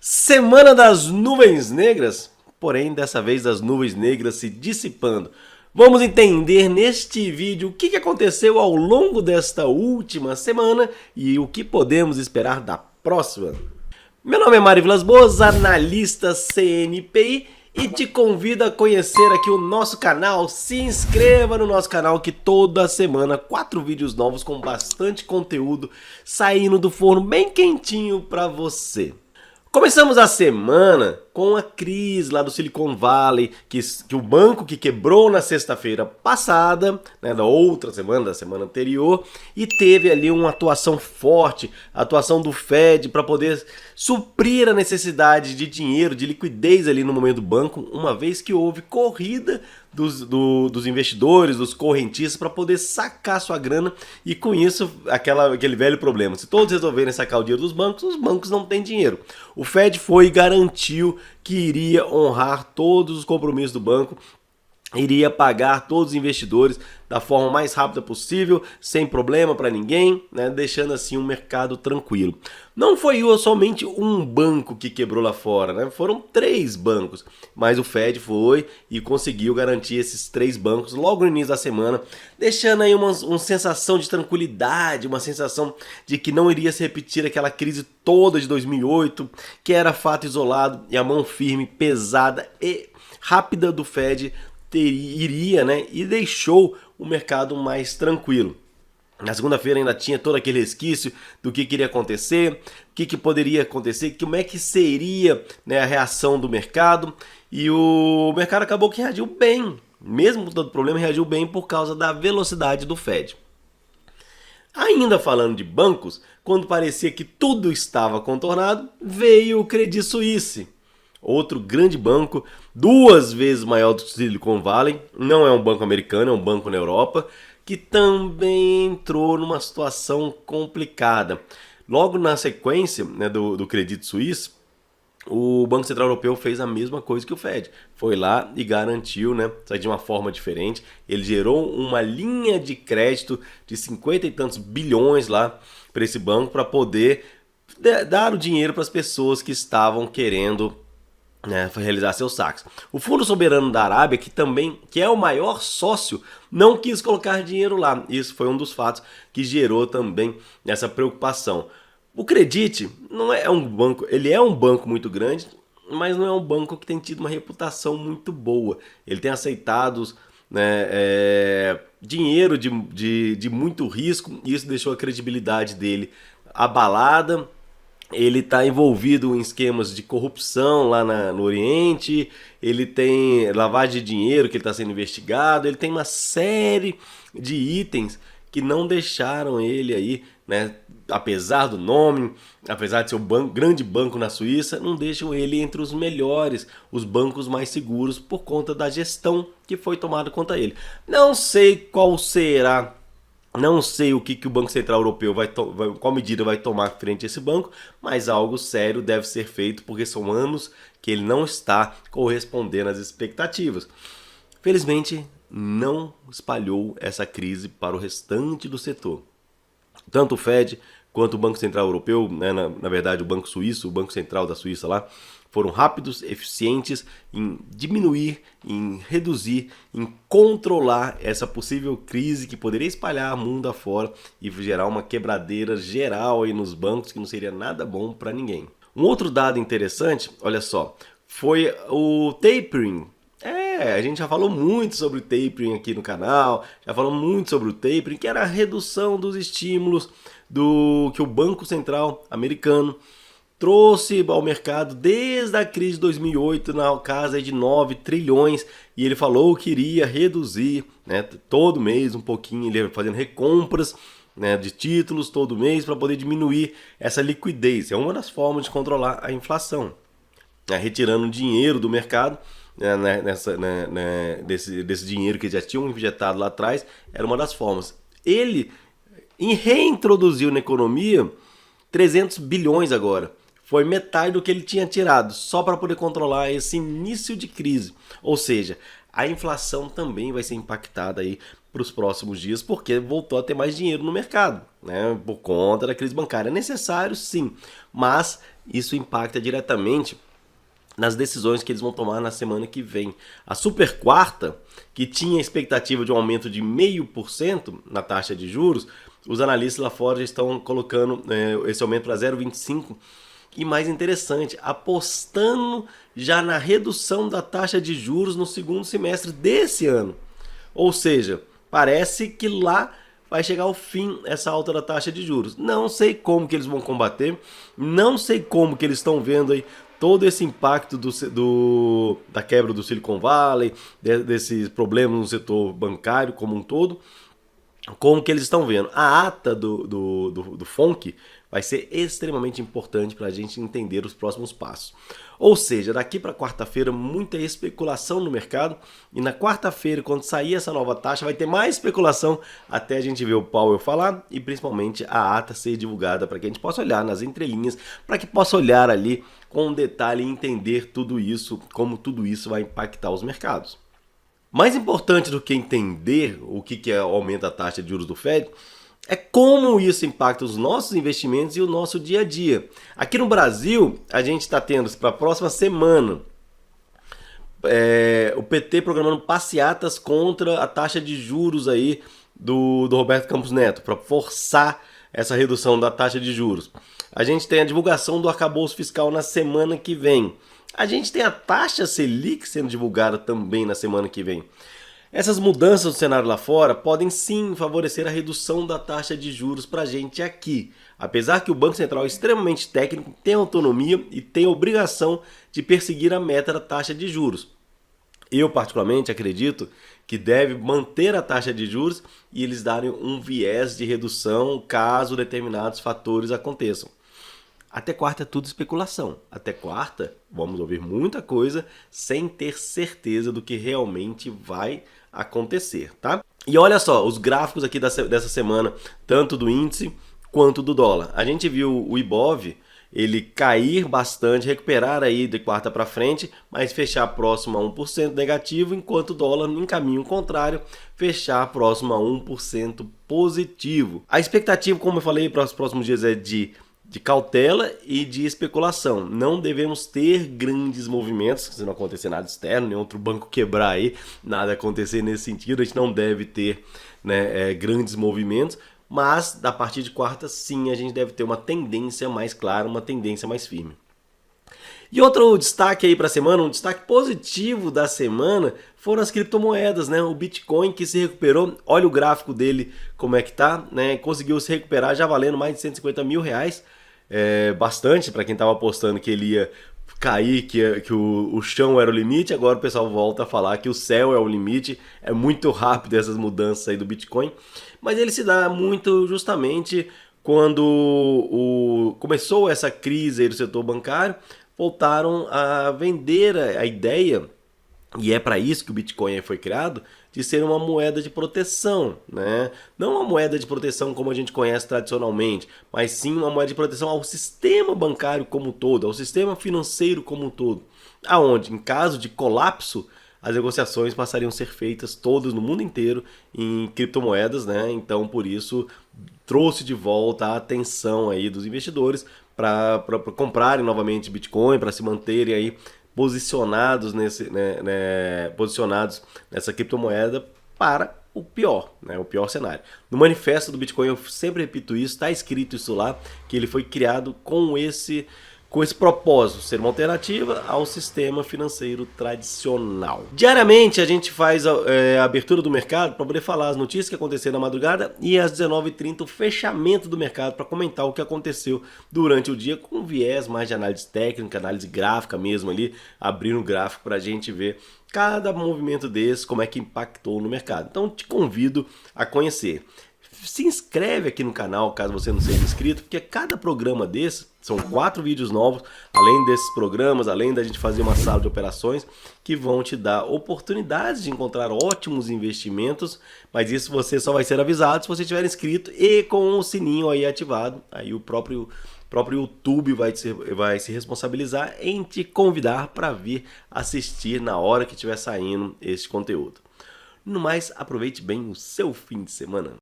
Semana das nuvens negras, porém dessa vez das nuvens negras se dissipando. Vamos entender neste vídeo o que aconteceu ao longo desta última semana e o que podemos esperar da próxima. Meu nome é Mário Vilas Boas, analista CNPI, e te convido a conhecer aqui o nosso canal. Se inscreva no nosso canal que toda semana 4 vídeos novos com bastante conteúdo saindo do forno bem quentinho para você. Começamos a semana com a crise lá do Silicon Valley, que o banco que quebrou na sexta-feira passada, né, da outra semana, da semana anterior, e teve ali uma atuação forte, a atuação do Fed para poder suprir a necessidade de dinheiro, de liquidez ali no momento do banco, uma vez que houve corrida dos investidores, dos correntistas para poder sacar sua grana e com isso aquele velho problema. Se todos resolverem sacar o dinheiro dos bancos, os bancos não têm dinheiro. O Fed foi e garantiu que iria honrar todos os compromissos do banco, iria pagar todos os investidores da forma mais rápida possível, sem problema para ninguém, né, deixando assim um mercado tranquilo. Não foi somente um banco que quebrou lá fora, né? Foram 3 bancos, mas o Fed foi e conseguiu garantir esses 3 bancos logo no início da semana, deixando aí uma sensação de tranquilidade, uma sensação de que não iria se repetir aquela crise toda de 2008, que era fato isolado, e a mão firme, pesada e rápida do Fed iria, né, e deixou o mercado mais tranquilo. Na segunda-feira ainda tinha todo aquele resquício do que iria acontecer, o que poderia acontecer, como é que seria, né, a reação do mercado, e o mercado acabou que reagiu bem, mesmo com todo problema, reagiu bem por causa da velocidade do Fed. Ainda falando de bancos, quando parecia que tudo estava contornado, veio o Credit Suisse. Outro grande banco, 2 vezes maior do que o Silicon Valley, não é um banco americano, é um banco na Europa, que também entrou numa situação complicada. Logo na sequência, né, do Credit Suisse, o Banco Central Europeu fez a mesma coisa que o Fed. Foi lá e garantiu, né, de uma forma diferente. Ele gerou uma linha de crédito de 50 e tantos bilhões lá para esse banco, para poder dar o dinheiro para as pessoas que estavam querendo, né, realizar seus saques. O Fundo Soberano da Arábia, que é o maior sócio, não quis colocar dinheiro lá. Isso foi um dos fatos que gerou também essa preocupação. O Credit não é um banco, ele é um banco muito grande, mas não é um banco que tem tido uma reputação muito boa. Ele tem aceitado, né, dinheiro de muito risco, e isso deixou a credibilidade dele abalada. Ele está envolvido em esquemas de corrupção lá no Oriente, ele tem lavagem de dinheiro que ele está sendo investigado, ele tem uma série de itens que não deixaram ele aí, né, apesar do nome, apesar de ser um grande banco na Suíça, não deixam ele entre os melhores, os bancos mais seguros, por conta da gestão que foi tomada contra ele. Não sei qual será. Não sei o que o Banco Central Europeu qual medida vai tomar frente a esse banco, mas algo sério deve ser feito, porque são anos que ele não está correspondendo às expectativas. Felizmente, não espalhou essa crise para o restante do setor. Tanto o Fed quanto o Banco Central Europeu, né, na verdade o Banco Suíço, o Banco Central da Suíça lá, foram rápidos, eficientes em diminuir, em reduzir, em controlar essa possível crise que poderia espalhar o mundo afora e gerar uma quebradeira geral aí nos bancos, que não seria nada bom para ninguém. Um outro dado interessante, olha só, foi o tapering. A gente já falou muito sobre o tapering aqui no canal, já falou muito sobre o tapering, que era a redução dos estímulos que o Banco Central americano trouxe ao mercado desde a crise de 2008, na casa de 9 trilhões, e ele falou que iria reduzir, né, todo mês um pouquinho, ele fazendo recompras, né, de títulos todo mês para poder diminuir essa liquidez. É uma das formas de controlar a inflação, né, retirando dinheiro do mercado, né, desse dinheiro que já tinham injetado lá atrás, era uma das formas. Ele reintroduziu na economia 300 bilhões agora. Foi metade do que ele tinha tirado, só para poder controlar esse início de crise. Ou seja, a inflação também vai ser impactada aí para os próximos dias, porque voltou a ter mais dinheiro no mercado, né? Por conta da crise bancária. É necessário, sim, mas isso impacta diretamente nas decisões que eles vão tomar na semana que vem. A super quarta, que tinha expectativa de um aumento de 0,5% na taxa de juros, os analistas lá fora já estão colocando esse aumento para 0,25%. E mais interessante, apostando já na redução da taxa de juros no segundo semestre desse ano. Ou seja, parece que lá vai chegar ao fim essa alta da taxa de juros. Não sei como que eles vão combater, não sei como que eles estão vendo aí todo esse impacto da quebra do Silicon Valley, desses problemas no setor bancário como um todo, como que eles estão vendo. A ata do FONC vai ser extremamente importante para a gente entender os próximos passos. Ou seja, daqui para quarta-feira, muita especulação no mercado, e na quarta-feira, quando sair essa nova taxa, vai ter mais especulação até a gente ver o Powell falar e principalmente a ata ser divulgada para que a gente possa olhar nas entrelinhas, para que possa olhar ali com detalhe e entender tudo isso, como tudo isso vai impactar os mercados. Mais importante do que entender o que aumenta a taxa de juros do Fed, é como isso impacta os nossos investimentos e o nosso dia a dia. Aqui no Brasil, a gente está tendo para a próxima semana o PT programando passeatas contra a taxa de juros aí do Roberto Campos Neto, para forçar essa redução da taxa de juros. A gente tem a divulgação do arcabouço fiscal na semana que vem. A gente tem a taxa Selic sendo divulgada também na semana que vem. Essas mudanças do cenário lá fora podem sim favorecer a redução da taxa de juros para a gente aqui. Apesar que o Banco Central é extremamente técnico, tem autonomia e tem a obrigação de perseguir a meta da taxa de juros. Eu particularmente acredito que deve manter a taxa de juros e eles darem um viés de redução caso determinados fatores aconteçam. Até quarta é tudo especulação. Até quarta vamos ouvir muita coisa sem ter certeza do que realmente vai acontecer, tá? E olha só, os gráficos aqui dessa semana, tanto do índice quanto do dólar. A gente viu o Ibov, ele cair bastante, recuperar aí de quarta para frente, mas fechar próximo a 1% negativo, enquanto o dólar em caminho contrário, fechar próximo a 1% positivo. A expectativa, como eu falei, para os próximos dias é de cautela e de especulação. Não devemos ter grandes movimentos, se não acontecer nada externo, nenhum outro banco quebrar aí, nada acontecer nesse sentido, a gente não deve ter grandes movimentos, mas a partir de quarta sim a gente deve ter uma tendência mais clara, uma tendência mais firme. E outro destaque aí para a semana, um destaque positivo da semana, foram as criptomoedas, né? O Bitcoin que se recuperou, olha o gráfico dele como é que tá, né? Conseguiu se recuperar já valendo mais de 150 mil reais, bastante para quem estava apostando que ele ia cair, que o chão era o limite. Agora o pessoal volta a falar que o céu é o limite. É muito rápido essas mudanças aí do Bitcoin, mas ele se dá muito justamente quando começou essa crise aí do setor bancário, voltaram a vender a ideia, e é para isso que o Bitcoin foi criado, de ser uma moeda de proteção, né? Não uma moeda de proteção como a gente conhece tradicionalmente, mas sim uma moeda de proteção ao sistema bancário como um todo, ao sistema financeiro como um todo, aonde, em caso de colapso, as negociações passariam a ser feitas todas no mundo inteiro em criptomoedas, né? Então, por isso, trouxe de volta a atenção aí dos investidores para comprarem novamente Bitcoin, para se manterem aí posicionados posicionados nessa criptomoeda para o pior, né? O pior cenário. No manifesto do Bitcoin, eu sempre repito isso, está escrito isso lá, que ele foi criado com esse propósito, ser uma alternativa ao sistema financeiro tradicional. Diariamente a gente faz a abertura do mercado para poder falar as notícias que aconteceram na madrugada e às 19h30 o fechamento do mercado para comentar o que aconteceu durante o dia com viés mais de análise técnica, análise gráfica mesmo ali, abrindo o gráfico para a gente ver cada movimento desse, como é que impactou no mercado. Então te convido a conhecer. Se inscreve aqui no canal caso você não seja inscrito, porque cada programa desse, são 4 vídeos novos, além desses programas, além da gente fazer uma sala de operações, que vão te dar oportunidades de encontrar ótimos investimentos, mas isso você só vai ser avisado se você estiver inscrito e com o sininho aí ativado. Aí o próprio YouTube vai se responsabilizar em te convidar para vir assistir na hora que estiver saindo este conteúdo. No mais, aproveite bem o seu fim de semana.